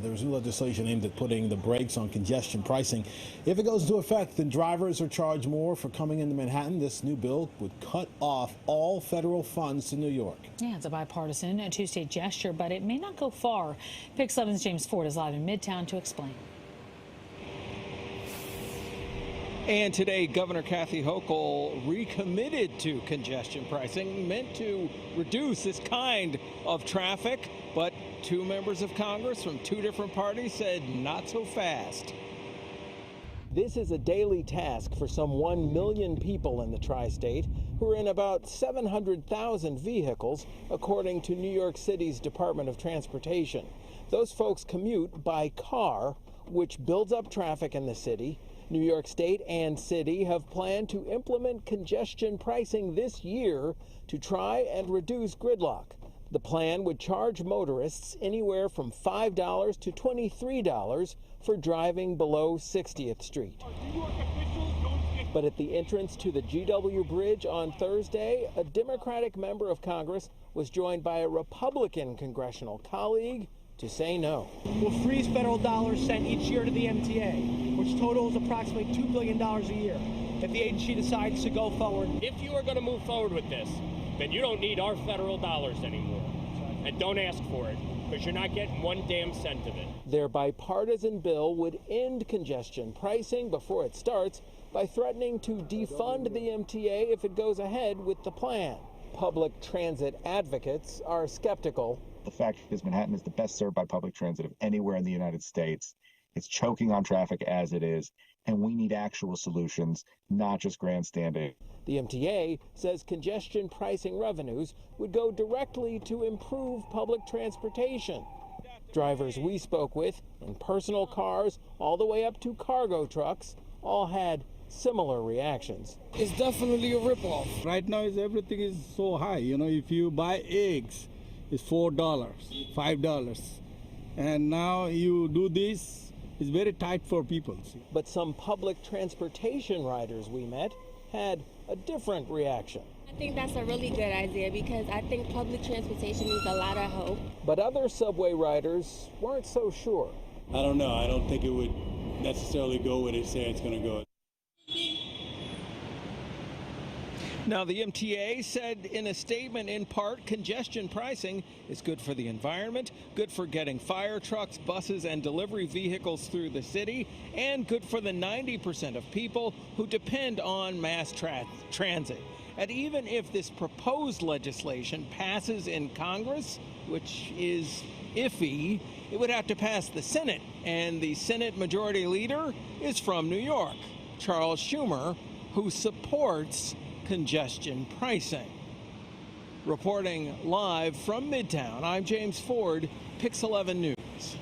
There's new legislation aimed at putting the brakes on congestion pricing. If it goes into effect, then drivers are charged more for coming into Manhattan. This new bill would cut off all federal funds to New York. Yeah, it's a bipartisan, a two-state gesture, but it may not go far. Pix 11's James Ford is live in Midtown to explain. And today, Governor Kathy Hochul recommitted to congestion pricing, meant to reduce this kind of traffic. But two members of Congress from two different parties said not so fast. This is a daily task for some 1 million people in the tri-state who are in about 700,000 vehicles, according to New York City's Department of Transportation. Those folks commute by car, which builds up traffic in the city. New York State and City have planned to implement congestion pricing this year to try and reduce gridlock. The plan would charge motorists anywhere from $5 to $23 for driving below 60th Street. But at the entrance to the GW Bridge on Thursday, a Democratic member of Congress was joined by a Republican congressional colleague to say no. We'll freeze federal dollars sent each year to the MTA, which totals approximately $2 billion a year, if the agency decides to go forward. If you are going to move forward with this, then you don't need our federal dollars anymore. And don't ask for it, because you're not getting one damn cent of it. Their bipartisan bill would end congestion pricing before it starts by threatening to defund the MTA if it goes ahead with the plan. Public transit advocates are skeptical. The fact is Manhattan is the best served by public transit of anywhere in the United States. It's choking on traffic as it is, and we need actual solutions, not just grandstanding. The MTA says congestion pricing revenues would go directly to improve public transportation. Drivers we spoke with in personal cars all the way up to cargo trucks all had similar reactions. It's definitely a ripoff. Right now everything is so high. If you buy eggs, it's $4, $5. And now you do this, it's very tight for people. But some public transportation riders we met had a different reaction. I think that's a really good idea because I think public transportation needs a lot of hope. But other subway riders weren't so sure. I don't know. I don't think it would necessarily go where they say it's going to go. Now, the MTA said in a statement, in part, congestion pricing is good for the environment, good for getting fire trucks, buses, and delivery vehicles through the city, and good for the 90% of people who depend on mass transit. And even if this proposed legislation passes in Congress, which is iffy, it would have to pass the Senate, and the Senate Majority Leader is from New York, Charles Schumer, who supports congestion pricing. Reporting live from Midtown, I'm James Ford, Pix 11 News.